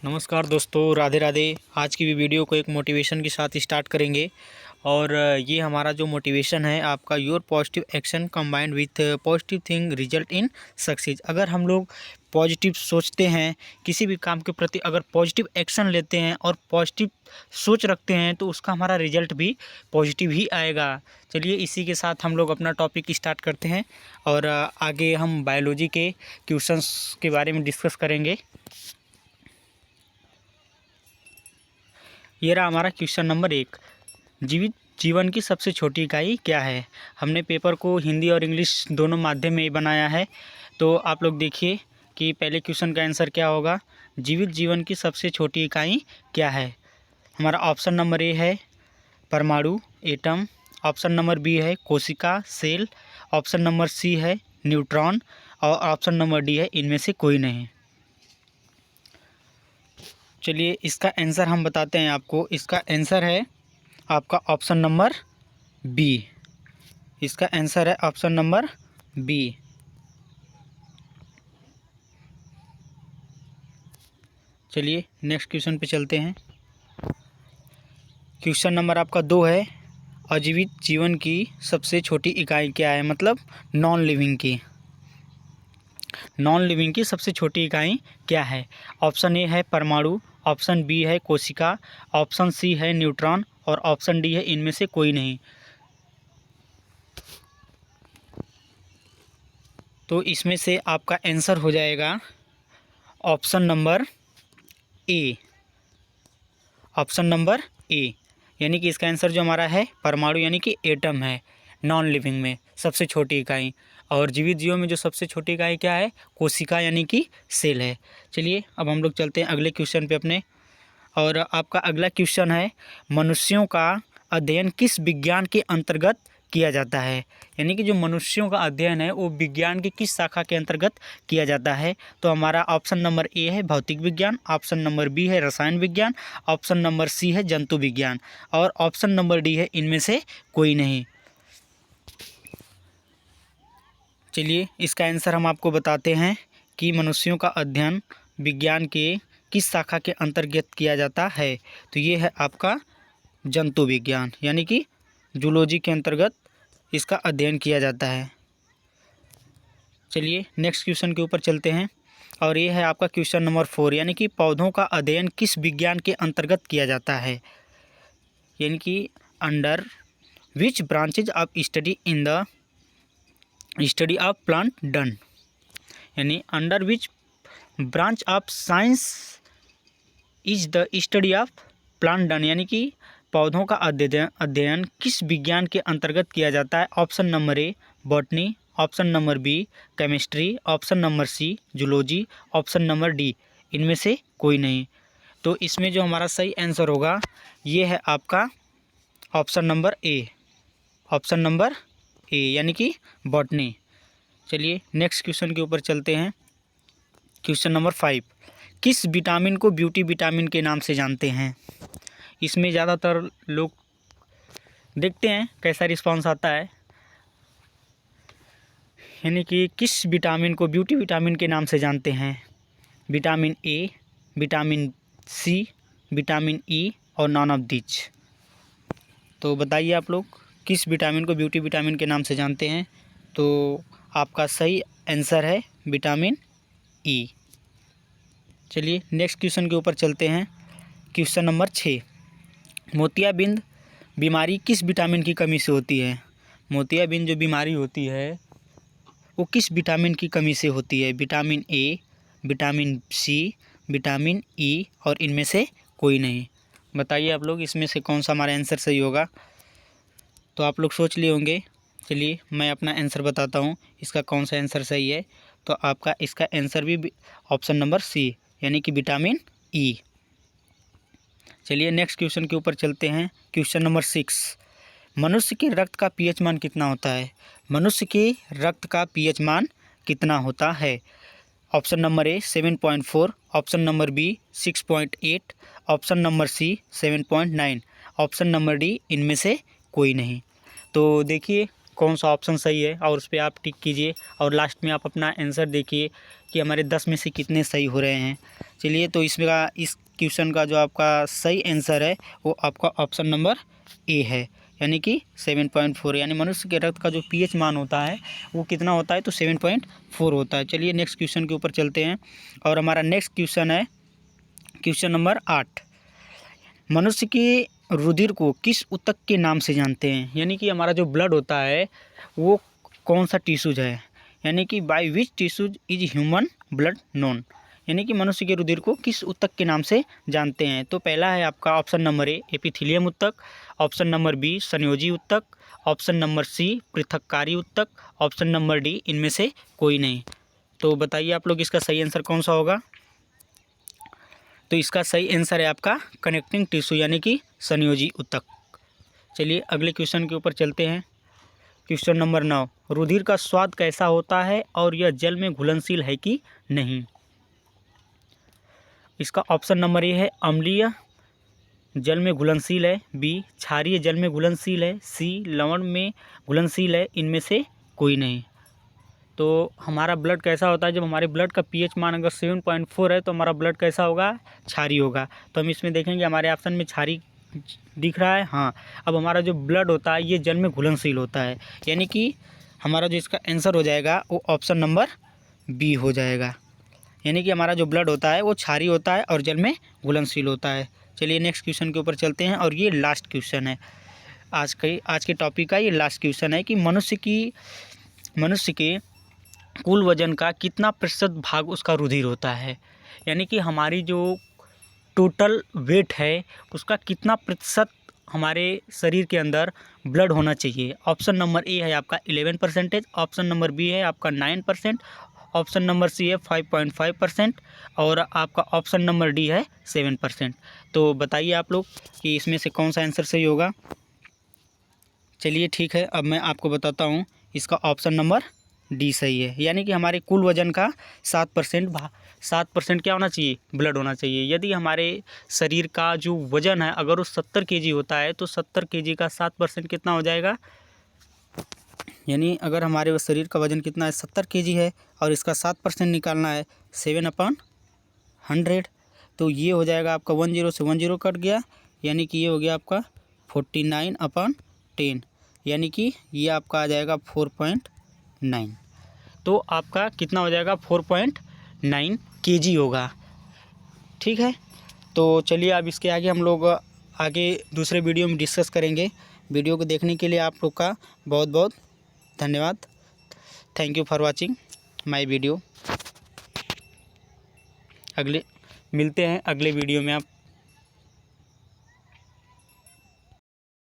नमस्कार दोस्तों, राधे राधे। आज की भी वीडियो को एक मोटिवेशन के साथ स्टार्ट करेंगे। और ये हमारा जो मोटिवेशन है आपका, your positive action combined with positive thing result in success. अगर हम लोग पॉजिटिव सोचते हैं, किसी भी काम के प्रति अगर पॉजिटिव एक्शन लेते हैं और पॉजिटिव सोच रखते हैं तो उसका हमारा रिजल्ट भी पॉजिटिव ही आएगा। चलिए इसी के साथ हम लोग अपना टॉपिक स्टार्ट करते हैं और आगे हम बायोलॉजी के क्वेश्चंस के बारे में डिस्कस करेंगे। ये रहा हमारा क्वेश्चन नंबर 1। जीवित जीवन की सबसे छोटी इकाई क्या है। हमने पेपर को हिंदी और इंग्लिश दोनों माध्यम में ही बनाया है, तो आप लोग देखिए कि पहले क्वेश्चन का आंसर क्या होगा। जीवित जीवन की सबसे छोटी इकाई क्या है। हमारा ऑप्शन नंबर ए है परमाणु, एटम। ऑप्शन नंबर बी है कोशिका, सेल। ऑप्शन नंबर सी है न्यूट्रॉन और ऑप्शन नंबर डी है इनमें से कोई नहीं। चलिए इसका आंसर हम बताते हैं आपको। इसका आंसर है आपका ऑप्शन नंबर बी। इसका आंसर है ऑप्शन नंबर बी। चलिए नेक्स्ट क्वेश्चन पे चलते हैं। क्वेश्चन नंबर आपका 2 है, अजीवित जीवन की सबसे छोटी इकाई क्या है, मतलब नॉन लिविंग की। नॉन लिविंग की सबसे छोटी इकाई क्या है। ऑप्शन ए है परमाणु, ऑप्शन बी है कोशिका, ऑप्शन सी है न्यूट्रॉन और ऑप्शन डी है इनमें से कोई नहीं। तो इसमें से आपका आंसर हो जाएगा ऑप्शन नंबर ए। ऑप्शन नंबर ए, यानी कि इसका आंसर जो हमारा है परमाणु यानी कि एटम है, नॉन लिविंग में सबसे छोटी इकाई। और जीवित जीवों में जो सबसे छोटी इकाई क्या है, कोशिका यानी कि सेल है। चलिए अब हम लोग चलते हैं अगले क्वेश्चन पे अपने। और आपका अगला क्वेश्चन है, मनुष्यों का अध्ययन किस विज्ञान के अंतर्गत किया जाता है। यानी कि जो मनुष्यों का अध्ययन है वो विज्ञान की किस शाखा के अंतर्गत किया जाता है। तो हमारा ऑप्शन नंबर ए है भौतिक विज्ञान, ऑप्शन नंबर बी है रसायन विज्ञान, ऑप्शन नंबर सी है जंतु विज्ञान और ऑप्शन नंबर डी है इनमें से कोई नहीं। चलिए इसका आंसर हम आपको बताते हैं कि मनुष्यों का अध्ययन विज्ञान के किस शाखा के अंतर्गत किया जाता है। तो ये है आपका जंतु विज्ञान, यानी कि जूलॉजी के अंतर्गत इसका अध्ययन किया जाता है। चलिए नेक्स्ट क्वेश्चन के ऊपर चलते हैं। और ये है आपका क्वेश्चन नंबर 4, यानी कि पौधों का अध्ययन किस विज्ञान के अंतर्गत किया जाता है। यानी कि under which branches of study in the study of plant डन। यानी under which branch of science is the study of plant डन, यानी कि पौधों का अध्ययन किस विज्ञान के अंतर्गत किया जाता है। Option number A botany, option number B chemistry, option number C zoology, option number D इनमें से कोई नहीं। तो इसमें जो हमारा सही आंसर होगा ये है आपका ऑप्शन नंबर ए। ऑप्शन नंबर ए यानी कि बॉटनी। चलिए नेक्स्ट क्वेश्चन के ऊपर चलते हैं। क्वेश्चन नंबर 5, किस विटामिन को ब्यूटी विटामिन के नाम से जानते हैं। इसमें ज़्यादातर लोग देखते हैं कैसा रिस्पांस आता है। यानी कि किस विटामिन को ब्यूटी विटामिन के नाम से जानते हैं। Vitamin A, vitamin C, vitamin E और नॉन ऑफ दिच। तो बताइए आप लोग किस विटामिन को ब्यूटी विटामिन के नाम से जानते हैं। तो आपका सही आंसर है विटामिन ई। चलिए नेक्स्ट क्वेश्चन के ऊपर चलते हैं। क्वेश्चन नंबर 6, मोतियाबिंद बीमारी किस विटामिन की कमी से होती है। मोतियाबिंद जो बीमारी होती है वो किस विटामिन की कमी से होती है। Vitamin A, vitamin C, vitamin E और इनमें से कोई नहीं। बताइए आप लोग इसमें से कौन सा हमारा आंसर सही होगा। तो आप लोग सोच लिए होंगे। चलिए मैं अपना आंसर बताता हूँ इसका कौन सा आंसर सही है। तो आपका इसका आंसर भी ऑप्शन नंबर सी यानी कि विटामिन ई। चलिए नेक्स्ट क्वेश्चन के ऊपर चलते हैं। क्वेश्चन नंबर 6, मनुष्य के रक्त का पीएच मान कितना होता है। मनुष्य के रक्त का पीएच मान कितना होता है। Option number A 7.4, option number B 6.8, option number C 7.9, option number D इनमें से कोई नहीं। तो देखिए कौन सा ऑप्शन सही है और उस पर आप टिक कीजिए और लास्ट में आप अपना आंसर देखिए कि हमारे 10 में से कितने सही हो रहे हैं। चलिए, तो इसमें का इस क्वेश्चन का जो आपका सही आंसर है वो आपका ऑप्शन नंबर ए है, यानी कि 7.4। यानी मनुष्य के रक्त का जो pH मान होता है वो कितना होता है, तो 7.4 होता है। चलिए नेक्स्ट क्वेश्चन के ऊपर चलते हैं और हमारा नेक्स्ट क्वेश्चन है क्वेश्चन नंबर 8। मनुष्य के रुधिर को किस ऊतक के नाम से जानते हैं? यानी कि हमारा जो ब्लड होता है वो कौन सा टिश्यूज है, यानी कि by which tissues is human blood known. यानी कि मनुष्य के रुधिर को किस ऊतक के नाम से जानते हैं? तो पहला है आपका ऑप्शन नंबर ए एपिथेलियम ऊतक, ऑप्शन नंबर बी संयोजी ऊतक, ऑप्शन नंबर सी पृथक्कारी ऊतक, ऑप्शन नंबर डी इनमें से कोई नहीं। तो बताइए आप लोग इसका सही आंसर कौन सा होगा? तो इसका सही आंसर है आपका कनेक्टिंग टिश्यू, यानी कि संयोजी ऊतक। चलिए अगले क्वेश्चन के ऊपर चलते हैं। क्वेश्चन नंबर 9, रुधिर का स्वाद कैसा होता है और यह जल में घुलनशील है कि नहीं? इसका ऑप्शन नंबर ए है अम्लीय जल में घुलनशील है, बी क्षारीय जल में घुलनशील है, सी लवण में घुलनशील है, इनमें से कोई नहीं। तो हमारा ब्लड कैसा होता है, जब हमारे ब्लड का pH मान अगर 7.4 है तो हमारा ब्लड कैसा होगा, क्षारीय होगा। तो हम इसमें देखेंगे हमारे ऑप्शन में क्षारीय दिख रहा है, हाँ। अब हमारा जो ब्लड होता है ये जल में घुलनशील होता है, यानी कि हमारा जो इसका आंसर हो जाएगा वो ऑप्शन नंबर बी हो जाएगा। यानी कि हमारा जो ब्लड होता है वो क्षारीय होता है और जल में घुलनशील होता है। चलिए नेक्स्ट क्वेश्चन के ऊपर चलते हैं और ये लास्ट क्वेश्चन है आज के टॉपिक का। ये लास्ट क्वेश्चन है कि मनुष्य के कुल वजन का कितना प्रतिशत भाग उसका रुधिर होता है? यानी कि हमारी जो टोटल वेट है उसका कितना प्रतिशत हमारे शरीर के अंदर ब्लड होना चाहिए? ऑप्शन नंबर ए है आपका 11%, ऑप्शन नंबर बी है आपका 9%, ऑप्शन नंबर सी है 5.5% और आपका ऑप्शन नंबर डी है 7%। तो बताइए आप लोग कि इसमें से कौन सा आंसर सही होगा? चलिए ठीक है, अब मैं आपको बताता हूँ। इसका ऑप्शन नंबर डी सही है, यानी कि हमारे कुल वजन का 7% क्या होना चाहिए, ब्लड होना चाहिए। यदि हमारे शरीर का जो वजन है अगर वो 70 kg होता है तो 70 kg का 7% कितना हो जाएगा? यानी अगर हमारे शरीर का वजन कितना है, 70 kg है और इसका 7% निकालना है 7/100, तो ये हो जाएगा आपका 10 से 10 कट गया, यानी कि ये हो गया आपका 49/10, यानी कि ये आपका आ जाएगा 4.9। तो आपका कितना हो जाएगा, 4.9 kg होगा। ठीक है, तो चलिए अब इसके आगे हम लोग आगे दूसरे वीडियो में डिस्कस करेंगे। वीडियो को देखने के लिए आप लोग का बहुत बहुत धन्यवाद। Thank you for watching my video. मिलते हैं अगले वीडियो में। आप